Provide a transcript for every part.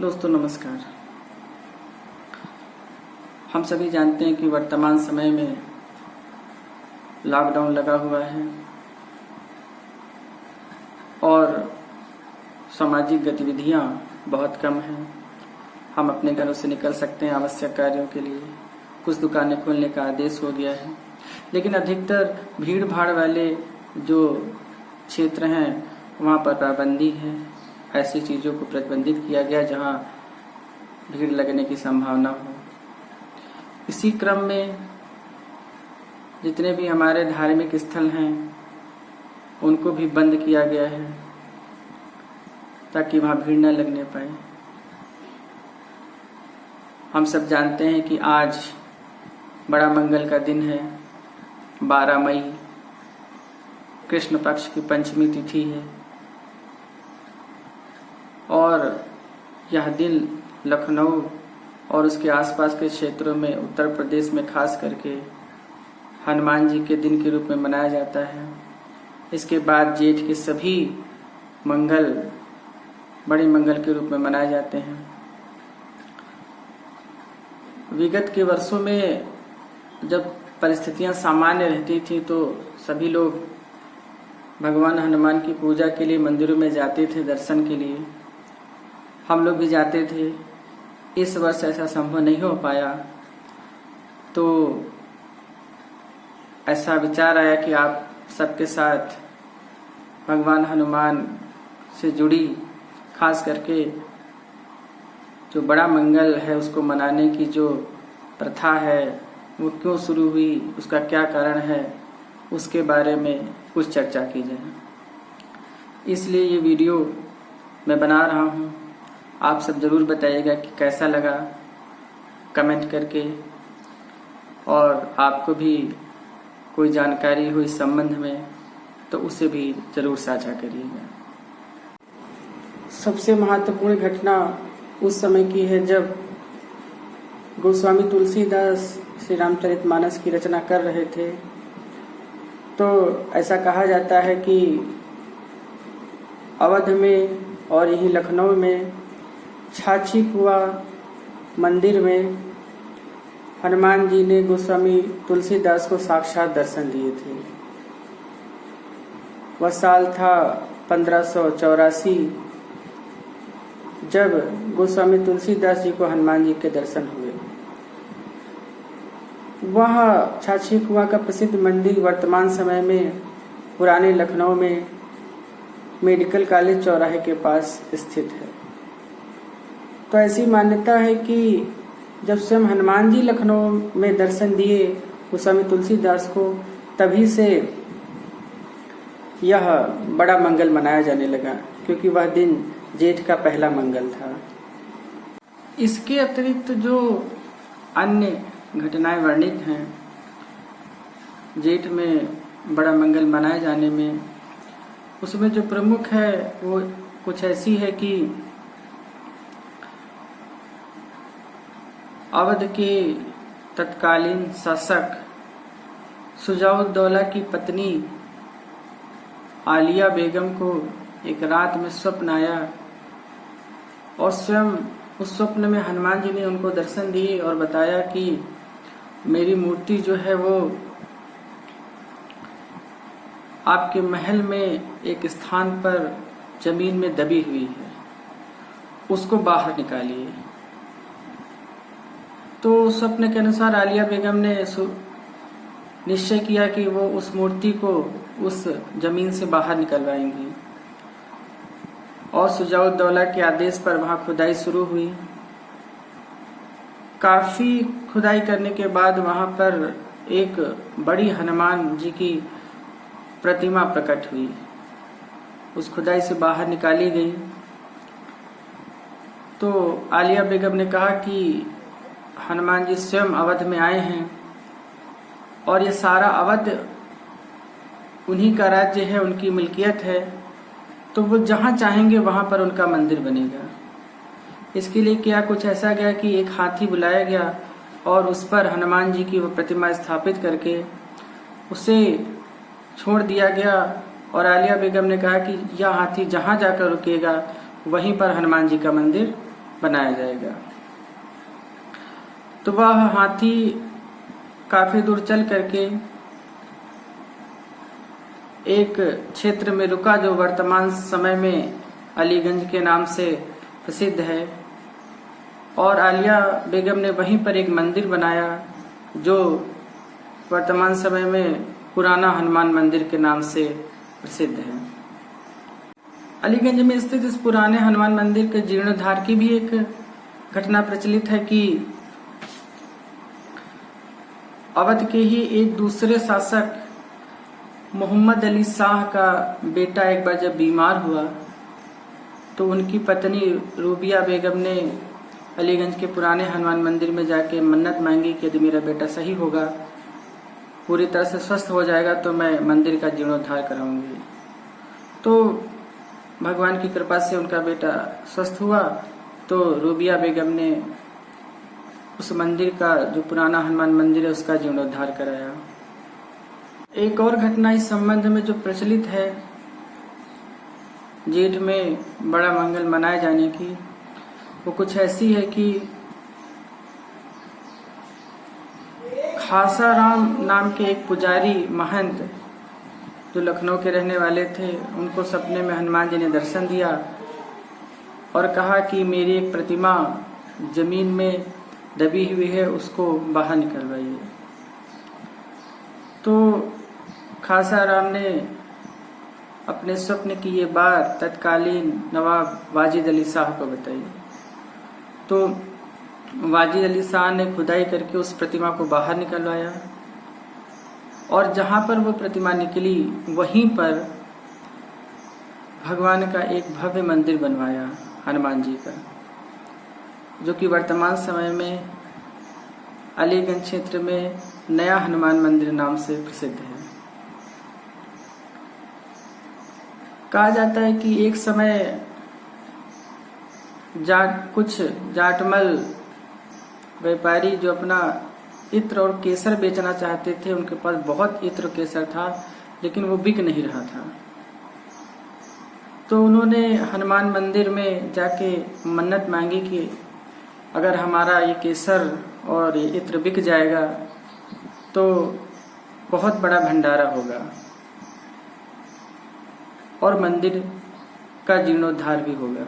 दोस्तों नमस्कार। हम सभी जानते हैं कि वर्तमान समय में लॉकडाउन लगा हुआ है और सामाजिक गतिविधियां बहुत कम हैं। हम अपने घरों से निकल सकते हैं आवश्यक कार्यों के लिए। कुछ दुकानें खोलने का आदेश हो गया है, लेकिन अधिकतर भीड़ भाड़ वाले जो क्षेत्र हैं वहाँ पर पाबंदी है। ऐसी चीज़ों को प्रतिबंधित किया गया जहाँ भीड़ लगने की संभावना हो। इसी क्रम में जितने भी हमारे धार्मिक स्थल हैं उनको भी बंद किया गया है ताकि वहाँ भीड़ न लगने पाए। हम सब जानते हैं कि आज बड़ा मंगल का दिन है, 12 मई कृष्ण पक्ष की पंचमी तिथि है और यह दिन लखनऊ और उसके आसपास के क्षेत्रों में उत्तर प्रदेश में खास करके हनुमान जी के दिन के रूप में मनाया जाता है। इसके बाद जेठ के सभी मंगल बड़े मंगल के रूप में मनाए जाते हैं। विगत के वर्षों में जब परिस्थितियां सामान्य रहती थी तो सभी लोग भगवान हनुमान की पूजा के लिए मंदिरों में जाते थे, दर्शन के लिए। हम लोग भी जाते थे। इस वर्ष ऐसा संभव नहीं हो पाया, तो ऐसा विचार आया कि आप सबके साथ भगवान हनुमान से जुड़ी खास करके जो बड़ा मंगल है उसको मनाने की जो प्रथा है वो क्यों शुरू हुई, उसका क्या कारण है, उसके बारे में कुछ चर्चा की जाए। इसलिए ये वीडियो मैं बना रहा हूँ। आप सब ज़रूर बताइएगा कि कैसा लगा कमेंट करके, और आपको भी कोई जानकारी हो इस संबंध में तो उसे भी ज़रूर साझा करिएगा। सबसे महत्वपूर्ण घटना उस समय की है जब गोस्वामी तुलसीदास श्री रामचरितमानस की रचना कर रहे थे। तो ऐसा कहा जाता है कि अवध में और यही लखनऊ में छाछी कुआ मंदिर में हनुमान जी ने गोस्वामी तुलसीदास को साक्षात दर्शन दिए थे। वह साल था 1584 जब गोस्वामी तुलसीदास जी को हनुमान जी के दर्शन हुए। वह छाछी कुआ का प्रसिद्ध मंदिर वर्तमान समय में पुराने लखनऊ में मेडिकल कॉलेज चौराहे के पास स्थित है। तो ऐसी मान्यता है कि जब स्वयं हनुमान जी लखनऊ में दर्शन दिए गोस्वामी तुलसीदास को, तभी से यह बड़ा मंगल मनाया जाने लगा, क्योंकि वह दिन जेठ का पहला मंगल था। इसके अतिरिक्त जो अन्य घटनाएं वर्णित हैं जेठ में बड़ा मंगल मनाए जाने में, उसमें जो प्रमुख है वो कुछ ऐसी है कि अवध के तत्कालीन शासक शुजाउद्दौला की पत्नी आलिया बेगम को एक रात में स्वप्न आया और स्वयं उस स्वप्न में हनुमान जी ने उनको दर्शन दिए और बताया कि मेरी मूर्ति जो है वो आपके महल में एक स्थान पर जमीन में दबी हुई है, उसको बाहर निकालिए। तो स्वप्न के अनुसार आलिया बेगम ने निश्चय किया कि वो उस मूर्ति को उस जमीन से बाहर निकलवाएंगी और शुजाउद्दौला के आदेश पर वहां खुदाई शुरू हुई। काफी खुदाई करने के बाद वहां पर एक बड़ी हनुमान जी की प्रतिमा प्रकट हुई, उस खुदाई से बाहर निकाली गई। तो आलिया बेगम ने कहा कि हनुमान जी स्वयं अवध में आए हैं और ये सारा अवध उन्हीं का राज्य है, उनकी मिल्कियत है, तो वो जहाँ चाहेंगे वहाँ पर उनका मंदिर बनेगा। इसके लिए क्या कुछ ऐसा गया कि एक हाथी बुलाया गया और उस पर हनुमान जी की वो प्रतिमा स्थापित करके उसे छोड़ दिया गया और आलिया बेगम ने कहा कि यह हाथी जहाँ जाकर रुकेगा वहीं पर हनुमान जी का मंदिर बनाया जाएगा। तो वह हाथी काफी दूर चल करके एक क्षेत्र में रुका जो वर्तमान समय में अलीगंज के नाम से प्रसिद्ध है, और आलिया बेगम ने वहीं पर एक मंदिर बनाया जो वर्तमान समय में पुराना हनुमान मंदिर के नाम से प्रसिद्ध है। अलीगंज में स्थित इस पुराने हनुमान मंदिर के जीर्णोद्धार की भी एक घटना प्रचलित है कि अवध के ही एक दूसरे शासक मोहम्मद अली शाह का बेटा एक बार जब बीमार हुआ तो उनकी पत्नी रूबिया बेगम ने अलीगंज के पुराने हनुमान मंदिर में जाके मन्नत मांगी कि यदि मेरा बेटा सही होगा, पूरी तरह से स्वस्थ हो जाएगा, तो मैं मंदिर का जीर्णोद्धार कराऊंगी। तो भगवान की कृपा से उनका बेटा स्वस्थ हुआ, तो रूबिया बेगम ने उस मंदिर का, जो पुराना हनुमान मंदिर है, उसका जीर्णोद्धार कराया। एक और घटना इस संबंध में जो प्रचलित है जेठ में बड़ा मंगल मनाए जाने की, वो कुछ ऐसी है कि खासा राम नाम के एक पुजारी महंत जो लखनऊ के रहने वाले थे, उनको सपने में हनुमान जी ने दर्शन दिया और कहा कि मेरी एक प्रतिमा जमीन में दबी हुई है, उसको बाहर निकलवाइए। तो खासा राम ने अपने स्वप्न की ये बात तत्कालीन नवाब वाजिद अली शाह को बताई। तो वाजिद अली शाह ने खुदाई करके उस प्रतिमा को बाहर निकलवाया और जहां पर वो प्रतिमा निकली वहीं पर भगवान का एक भव्य मंदिर बनवाया हनुमान जी का, जो कि वर्तमान समय में अलीगंज क्षेत्र में नया हनुमान मंदिर नाम से प्रसिद्ध है। कहा जाता है कि एक समय कुछ जाटमल व्यापारी जो अपना इत्र और केसर बेचना चाहते थे, उनके पास बहुत इत्र केसर था लेकिन वो बिक नहीं रहा था। तो उन्होंने हनुमान मंदिर में जाके मन्नत मांगी कि अगर हमारा ये केसर और ये इत्र बिक जाएगा तो बहुत बड़ा भंडारा होगा और मंदिर का जीर्णोद्धार भी होगा।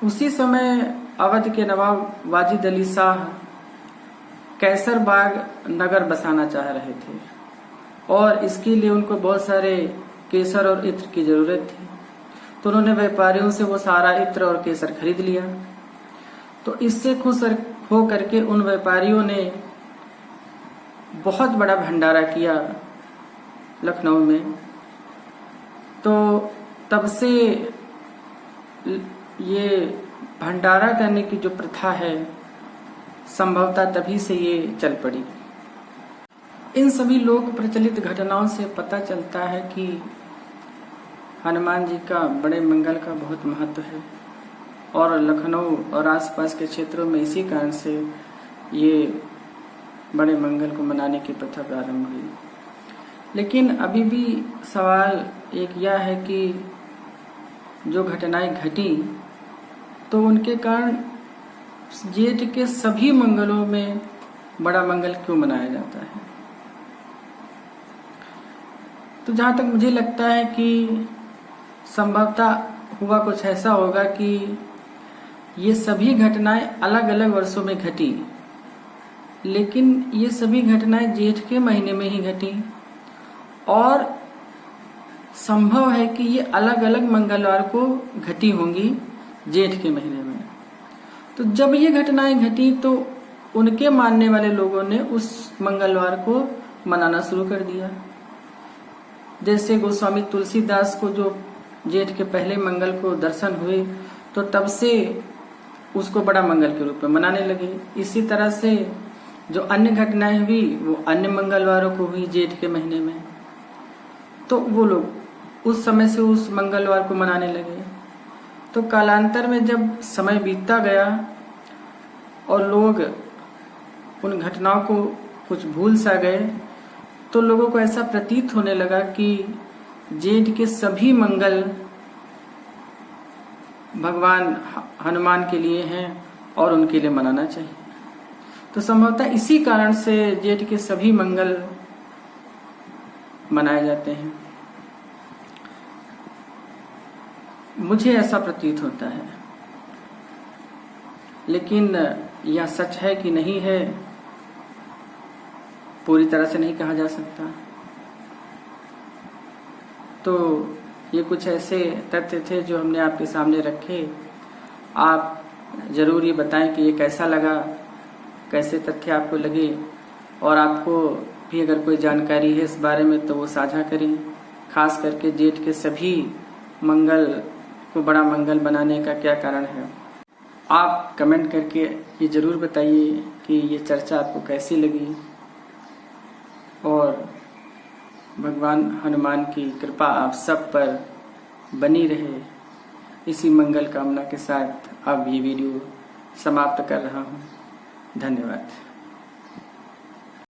उसी समय अवध के नवाब वाजिद अली शाह कैसर बाग नगर बसाना चाह रहे थे और इसके लिए उनको बहुत सारे केसर और इत्र की जरूरत थी। तो उन्होंने व्यापारियों से वो सारा इत्र और केसर खरीद लिया। तो इससे खुश हो करके उन व्यापारियों ने बहुत बड़ा भंडारा किया लखनऊ में। तो तब से ये भंडारा करने की जो प्रथा है संभवतः तभी से ये चल पड़ी। इन सभी लोक प्रचलित घटनाओं से पता चलता है कि हनुमान जी का बड़े मंगल का बहुत महत्व है और लखनऊ और आसपास के क्षेत्रों में इसी कारण से ये बड़े मंगल को मनाने की प्रथा प्रारंभ हुई। लेकिन अभी भी सवाल एक यह है कि जो घटनाएं घटी तो उनके कारण जेठ के सभी मंगलों में बड़ा मंगल क्यों मनाया जाता है। तो जहां तक मुझे लगता है कि संभवतः हुआ कुछ ऐसा होगा कि ये सभी घटनाएं अलग अलग वर्षों में घटी, लेकिन ये सभी घटनाएं जेठ के महीने में ही घटी और संभव है कि ये अलग अलग मंगलवार को घटी होंगी जेठ के महीने में। तो जब ये घटनाएं घटी तो उनके मानने वाले लोगों ने उस मंगलवार को मनाना शुरू कर दिया। जैसे गोस्वामी तुलसीदास को जो जेठ के पहले मंगल को दर्शन हुए तो तब से उसको बड़ा मंगल के रूप में मनाने लगे। इसी तरह से जो अन्य घटनाएं हुई वो अन्य मंगलवारों को हुई जेठ के महीने में, तो वो लोग उस समय से उस मंगलवार को मनाने लगे। तो कालांतर में जब समय बीतता गया और लोग उन घटनाओं को कुछ भूल सा गए तो लोगों को ऐसा प्रतीत होने लगा कि जेठ के सभी मंगल भगवान हनुमान के लिए हैं और उनके लिए मनाना चाहिए। तो संभवतः इसी कारण से जेठ के सभी मंगल मनाए जाते हैं, मुझे ऐसा प्रतीत होता है। लेकिन यह सच है कि नहीं है, पूरी तरह से नहीं कहा जा सकता। तो ये कुछ ऐसे तथ्य थे जो हमने आपके सामने रखे। आप जरूर ये बताएं कि ये कैसा लगा, कैसे तथ्य आपको लगे, और आपको भी अगर कोई जानकारी है इस बारे में तो वो साझा करें। खास करके जेठ के सभी मंगल को बड़ा मंगल बनाने का क्या कारण है। आप कमेंट करके ये जरूर बताइए कि ये चर्चा आपको कैसी लगी, और भगवान हनुमान की कृपा आप सब पर बनी रहे। इसी मंगल कामना के साथ अब ये वीडियो समाप्त कर रहा हूँ। धन्यवाद।